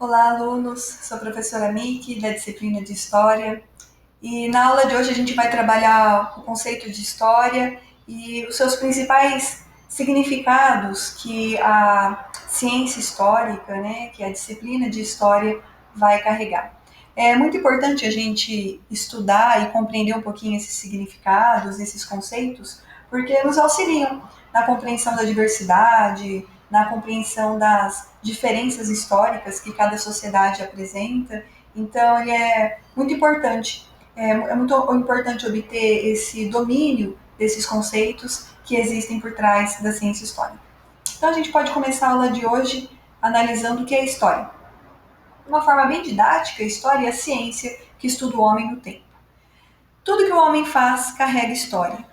Olá, alunos. Sou a professora Miki, da disciplina de História. E na aula de hoje a gente vai trabalhar o conceito de história e os seus principais significados que a ciência histórica, né, que a disciplina de história vai carregar. É muito importante a gente estudar e compreender um pouquinho esses significados, esses conceitos, porque nos auxiliam na compreensão da diversidade, na compreensão das diferenças históricas que cada sociedade apresenta. Então, ele é muito importante. É muito importante obter esse domínio desses conceitos que existem por trás da ciência histórica. Então, a gente pode começar a aula de hoje analisando o que é história. De uma forma bem didática, a história é a ciência que estuda o homem no tempo. Tudo que o homem faz carrega história.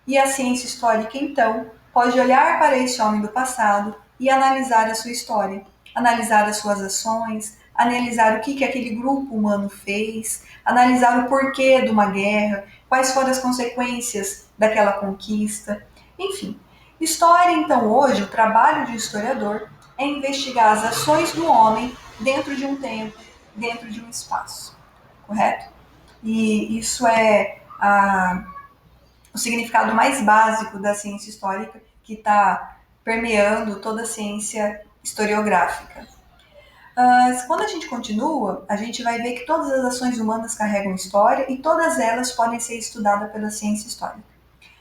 E a ciência histórica, então, pode olhar para esse homem do passado e analisar a sua história, analisar as suas ações, analisar o que aquele grupo humano fez, analisar o porquê de uma guerra, quais foram as consequências daquela conquista. Enfim, história, então, hoje, o trabalho de um historiador é investigar as ações do homem dentro de um tempo, dentro de um espaço, correto? E isso é o significado mais básico da ciência histórica que está permeando toda a ciência historiográfica. Quando a gente continua, a gente vai ver que todas as ações humanas carregam história e todas elas podem ser estudadas pela ciência histórica.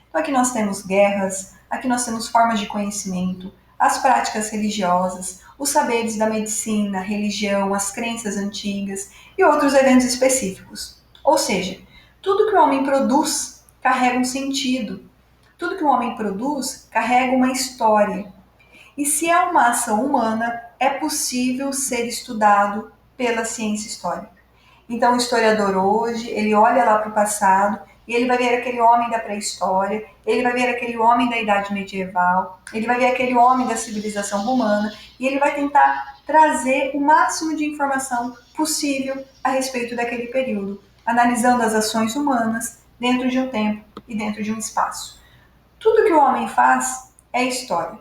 Então, aqui nós temos guerras, aqui nós temos formas de conhecimento, as práticas religiosas, os saberes da medicina, religião, as crenças antigas e outros eventos específicos. Ou seja, tudo que o homem produz carrega um sentido, tudo que o homem produz carrega uma história. E se é uma ação humana, é possível ser estudado pela ciência histórica. Então, o historiador hoje, ele olha lá para o passado e ele vai ver aquele homem da pré-história, ele vai ver aquele homem da idade medieval, ele vai ver aquele homem da civilização romana e ele vai tentar trazer o máximo de informação possível a respeito daquele período, analisando as ações humanas dentro de um tempo e dentro de um espaço. Tudo que o homem faz é história.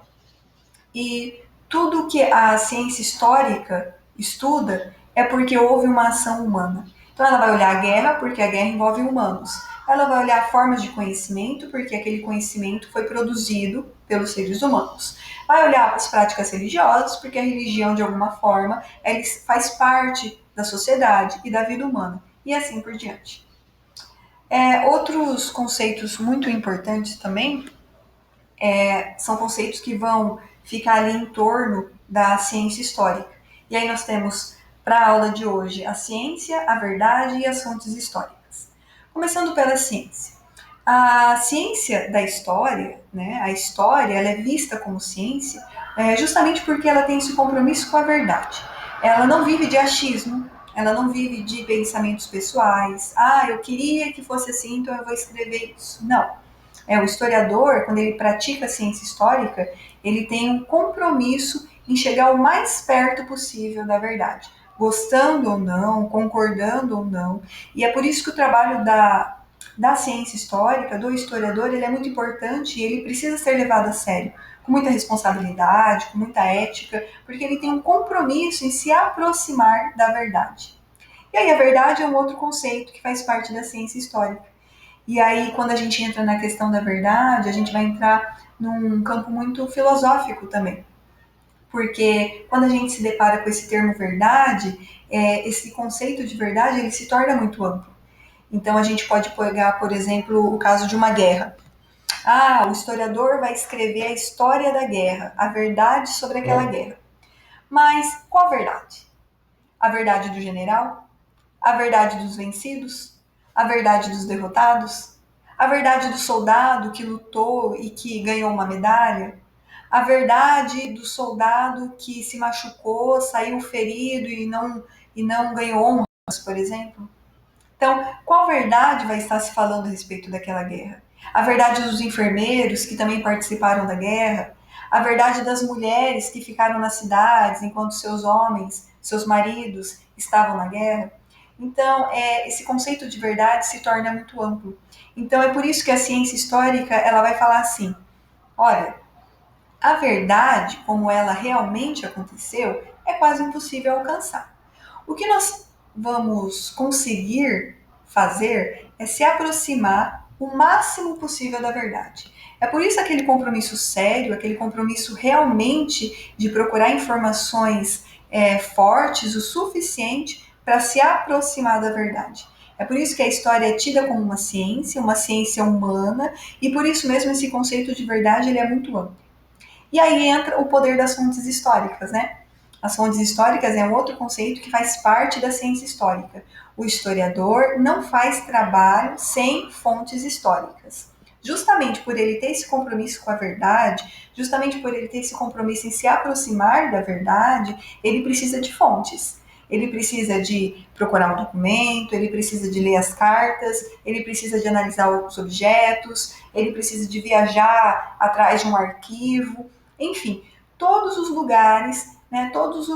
E tudo que a ciência histórica estuda é porque houve uma ação humana. Então ela vai olhar a guerra porque a guerra envolve humanos. Ela vai olhar formas de conhecimento porque aquele conhecimento foi produzido pelos seres humanos. Vai olhar as práticas religiosas porque a religião de alguma forma ela faz parte da sociedade e da vida humana e assim por diante. Outros conceitos muito importantes também são conceitos que vão ficar ali em torno da ciência histórica. E aí nós temos para a aula de hoje a ciência, a verdade e as fontes históricas. Começando pela ciência. A ciência da história, né, a história, ela é vista como ciência justamente porque ela tem esse compromisso com a verdade. Ela não vive de achismo, ela não vive de pensamentos pessoais. Ah, eu queria que fosse assim, então eu vou escrever isso. Não. O historiador, quando ele pratica a ciência histórica, ele tem um compromisso em chegar o mais perto possível da verdade, gostando ou não, concordando ou não. E é por isso que o trabalho da ciência histórica, do historiador, ele é muito importante e ele precisa ser levado a sério, com muita responsabilidade, com muita ética, porque ele tem um compromisso em se aproximar da verdade. E aí a verdade é um outro conceito que faz parte da ciência histórica. E aí, quando a gente entra na questão da verdade, a gente vai entrar num campo muito filosófico também. Porque quando a gente se depara com esse termo verdade, esse conceito de verdade ele se torna muito amplo. Então, a gente pode pegar, por exemplo, o caso de uma guerra. Ah, o historiador vai escrever a história da guerra, a verdade sobre aquela guerra. Mas qual a verdade? A verdade do general? A verdade dos vencidos? A verdade dos derrotados? A verdade do soldado que lutou e que ganhou uma medalha? A verdade do soldado que se machucou, saiu ferido e não ganhou honras, por exemplo? Então, qual verdade vai estar se falando a respeito daquela guerra? A verdade dos enfermeiros que também participaram da guerra? A verdade das mulheres que ficaram nas cidades enquanto seus homens, seus maridos estavam na guerra? Então, esse conceito de verdade se torna muito amplo. Então, é por isso que a ciência histórica ela vai falar assim: olha, a verdade, como ela realmente aconteceu, é quase impossível alcançar. O que nós vamos conseguir fazer é se aproximar o máximo possível da verdade. É por isso aquele compromisso sério, aquele compromisso realmente de procurar informações fortes o suficiente para se aproximar da verdade. É por isso que a história é tida como uma ciência humana, e por isso mesmo esse conceito de verdade ele é muito amplo. E aí entra o poder das fontes históricas, né? As fontes históricas é um outro conceito que faz parte da ciência histórica. O historiador não faz trabalho sem fontes históricas. Justamente por ele ter esse compromisso com a verdade, justamente por ele ter esse compromisso em se aproximar da verdade, ele precisa de fontes. Ele precisa de procurar um documento, ele precisa de ler as cartas, ele precisa de analisar os objetos, ele precisa de viajar atrás de um arquivo, enfim, todos os lugares, né, todos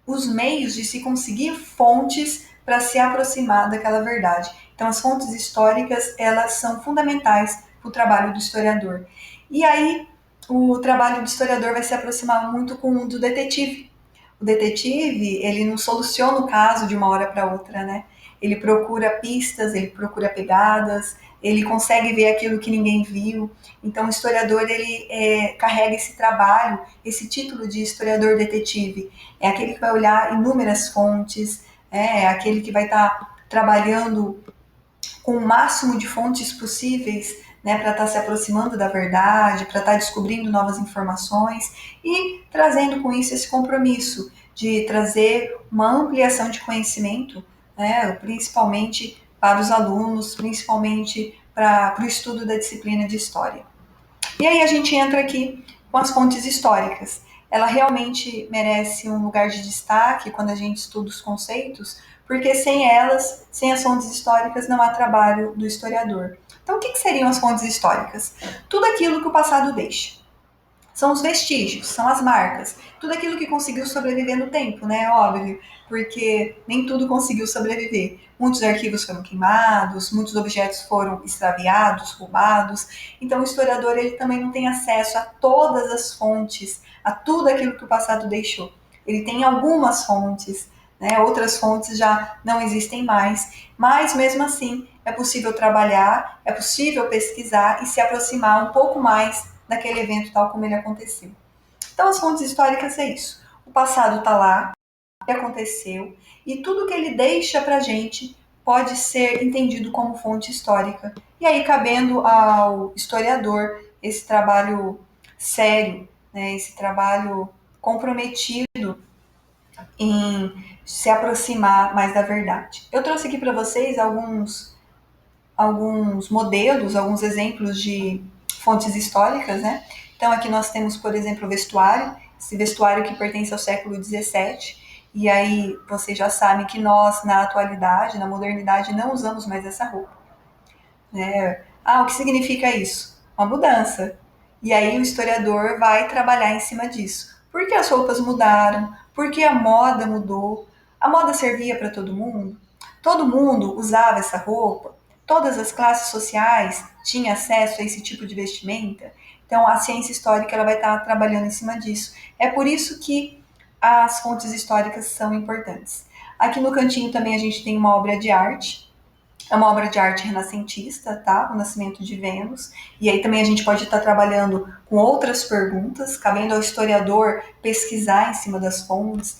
os meios de se conseguir fontes para se aproximar daquela verdade. Então, as fontes históricas, elas são fundamentais para o trabalho do historiador. E aí, o trabalho do historiador vai se aproximar muito com o do detetive. O detetive, ele não soluciona o caso de uma hora para outra, né? Ele procura pistas, ele procura pegadas, ele consegue ver aquilo que ninguém viu. Então, o historiador, ele carrega esse trabalho, esse título de historiador detetive. É aquele que vai olhar inúmeras fontes, é aquele que vai estar trabalhando com o máximo de fontes possíveis, né, para estar se aproximando da verdade, para estar descobrindo novas informações e trazendo com isso esse compromisso de trazer uma ampliação de conhecimento, né, principalmente para os alunos, principalmente para o estudo da disciplina de história. E aí a gente entra aqui com as fontes históricas. Ela realmente merece um lugar de destaque quando a gente estuda os conceitos, porque sem elas, sem as fontes históricas, não há trabalho do historiador. Então, o que seriam as fontes históricas? Tudo aquilo que o passado deixa. São os vestígios, são as marcas, tudo aquilo que conseguiu sobreviver no tempo, né? Óbvio, porque nem tudo conseguiu sobreviver. Muitos arquivos foram queimados, muitos objetos foram extraviados, roubados. Então, o historiador ele também não tem acesso a todas as fontes, a tudo aquilo que o passado deixou. Ele tem algumas fontes, né? Outras fontes já não existem mais, mas mesmo assim é possível trabalhar, é possível pesquisar e se aproximar um pouco mais daquele evento tal como ele aconteceu. Então, as fontes históricas é isso. O passado está lá, o que aconteceu, e tudo que ele deixa para a gente pode ser entendido como fonte histórica. E aí, cabendo ao historiador esse trabalho sério, né, esse trabalho comprometido em se aproximar mais da verdade. Eu trouxe aqui para vocês alguns modelos, alguns exemplos de fontes históricas, né? Então aqui nós temos, por exemplo, o vestuário, esse vestuário que pertence ao século XVII, e aí vocês já sabem que nós, na atualidade, na modernidade, não usamos mais essa roupa, né? Ah, o que significa isso? Uma mudança. E aí o historiador vai trabalhar em cima disso. Por que as roupas mudaram? Por que a moda mudou? A moda servia para todo mundo? Todo mundo usava essa roupa? Todas as classes sociais tinham acesso a esse tipo de vestimenta? Então a ciência histórica ela vai estar trabalhando em cima disso. É por isso que as fontes históricas são importantes. Aqui no cantinho também a gente tem uma obra de arte, é uma obra de arte renascentista, tá? O Nascimento de Vênus. E aí também a gente pode estar trabalhando com outras perguntas, cabendo ao historiador pesquisar em cima das fontes,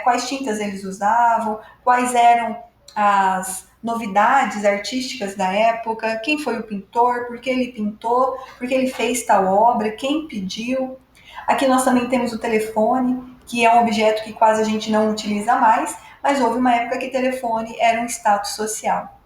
quais tintas eles usavam, quais eram as novidades artísticas da época, quem foi o pintor, por que ele pintou, por que ele fez tal obra, quem pediu. Aqui nós também temos o telefone, que é um objeto que quase a gente não utiliza mais, mas houve uma época que telefone era um status social.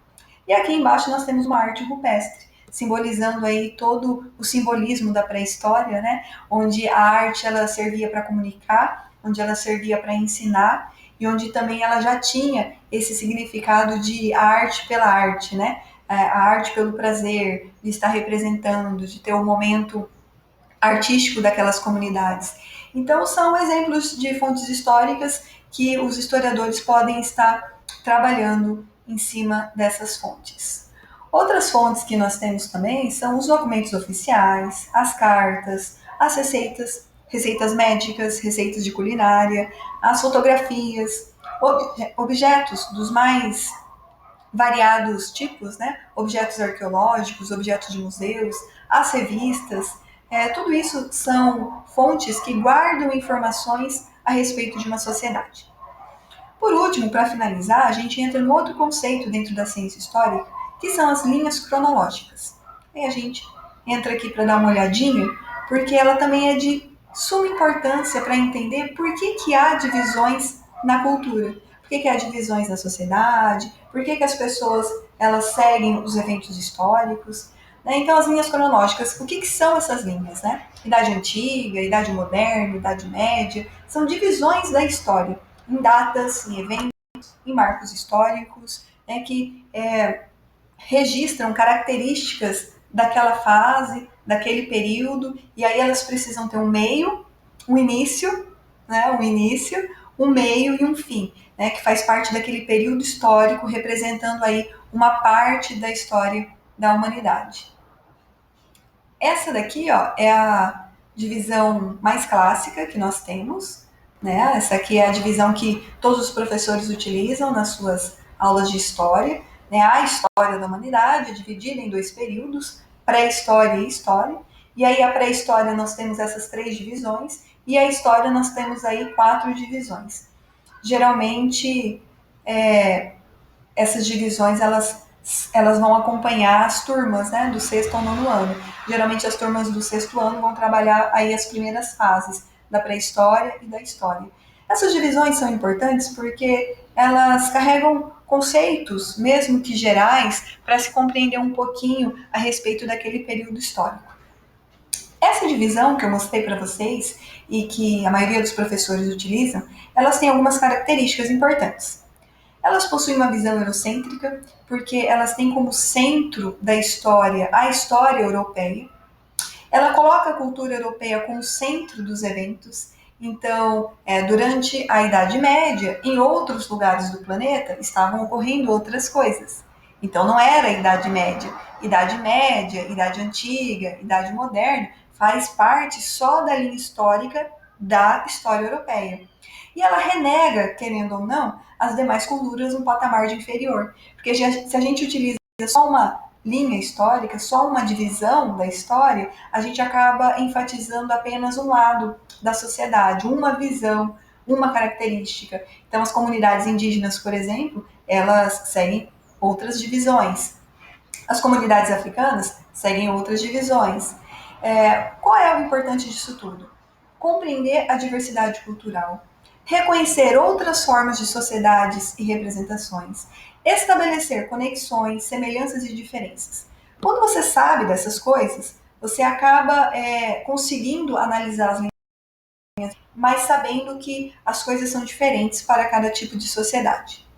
E aqui embaixo nós temos uma arte rupestre, simbolizando aí todo o simbolismo da pré-história, né? Onde a arte ela servia para comunicar, onde ela servia para ensinar e onde também ela já tinha esse significado de arte pela arte, né? A arte pelo prazer de estar representando, de ter o momento artístico daquelas comunidades. Então, são exemplos de fontes históricas que os historiadores podem estar trabalhando em cima dessas fontes. Outras fontes que nós temos também são os documentos oficiais, as cartas, as receitas, receitas médicas, receitas de culinária, as fotografias. objetos dos mais variados tipos, né? Objetos arqueológicos, objetos de museus, as revistas, tudo isso são fontes que guardam informações a respeito de uma sociedade. Por último, para finalizar, a gente entra no outro conceito dentro da ciência histórica, que são as linhas cronológicas. E a gente entra aqui para dar uma olhadinha, porque ela também é de suma importância para entender por que há divisões na cultura, por que há divisões na sociedade, por que as pessoas elas seguem os eventos históricos. Né? Então, as linhas cronológicas, o que são essas linhas? Né? Idade Antiga, Idade Moderna, Idade Média, são divisões da história em datas, em eventos, em marcos históricos, né, que registram características daquela fase, daquele período, e aí elas precisam ter um meio, um início, né, um meio e um fim, né, que faz parte daquele período histórico, representando aí uma parte da história da humanidade. Essa daqui, ó, é a divisão mais clássica que nós temos, né? Essa aqui é a divisão que todos os professores utilizam nas suas aulas de história, né? A história da humanidade é dividida em dois períodos, pré-história e história. E aí a pré-história nós temos essas três divisões e a história nós temos aí 4 divisões. Geralmente essas divisões elas vão acompanhar as turmas, né, do sexto ao nono ano. Geralmente as turmas do sexto ano vão trabalhar aí as primeiras fases da pré-história e da história. Essas divisões são importantes porque elas carregam conceitos, mesmo que gerais, para se compreender um pouquinho a respeito daquele período histórico. Essa divisão que eu mostrei para vocês e que a maioria dos professores utilizam, elas têm algumas características importantes. Elas possuem uma visão eurocêntrica, porque elas têm como centro da história a história europeia. Ela coloca a cultura europeia como centro dos eventos. Então, durante a Idade Média, em outros lugares do planeta, estavam ocorrendo outras coisas. Então, não era a Idade Média. Idade Média, Idade Antiga, Idade Moderna, faz parte só da linha histórica da história europeia. E ela renega, querendo ou não, as demais culturas um patamar de inferior. Porque se a gente utiliza só uma linha histórica, só uma divisão da história, a gente acaba enfatizando apenas um lado da sociedade, uma visão, uma característica. Então, as comunidades indígenas, por exemplo, elas seguem outras divisões. As comunidades africanas seguem outras divisões. Qual é o importante disso tudo? Compreender a diversidade cultural, reconhecer outras formas de sociedades e representações, estabelecer conexões, semelhanças e diferenças. Quando você sabe dessas coisas, você acaba conseguindo analisar as linhas, mas sabendo que as coisas são diferentes para cada tipo de sociedade.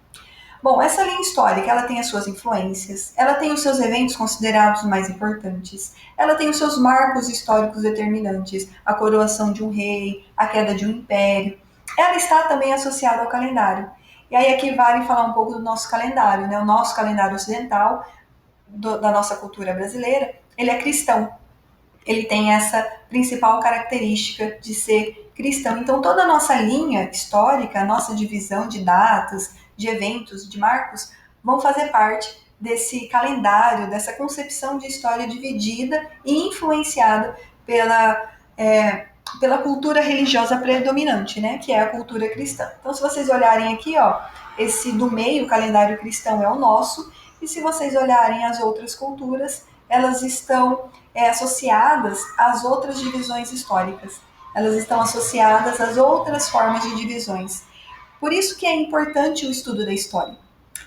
Bom, essa linha histórica, ela tem as suas influências, ela tem os seus eventos considerados mais importantes, ela tem os seus marcos históricos determinantes, a coroação de um rei, a queda de um império. Ela está também associada ao calendário. E aí aqui vale falar um pouco do nosso calendário, né? O nosso calendário ocidental, da nossa cultura brasileira, ele é cristão. Ele tem essa principal característica de ser cristão. Então, toda a nossa linha histórica, a nossa divisão de datas, de eventos, de marcos, vão fazer parte desse calendário, dessa concepção de história dividida e influenciada pela cultura religiosa predominante, né, que é a cultura cristã. Então, se vocês olharem aqui, ó, esse do meio, o calendário cristão é o nosso, e se vocês olharem as outras culturas, elas estão associadas às outras divisões históricas. Elas estão associadas às outras formas de divisões. Por isso que é importante o estudo da história.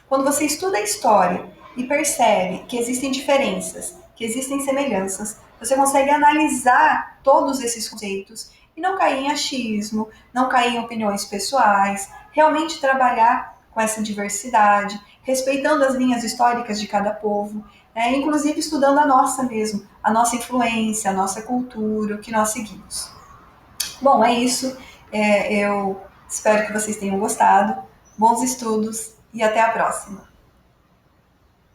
Quando você estuda a história e percebe que existem diferenças, que existem semelhanças, você consegue analisar todos esses conceitos e não cair em achismo, não cair em opiniões pessoais, realmente trabalhar com essa diversidade, respeitando as linhas históricas de cada povo, inclusive estudando a nossa mesmo, a nossa influência, a nossa cultura, o que nós seguimos. Bom, é isso. Eu espero que vocês tenham gostado. Bons estudos e até a próxima.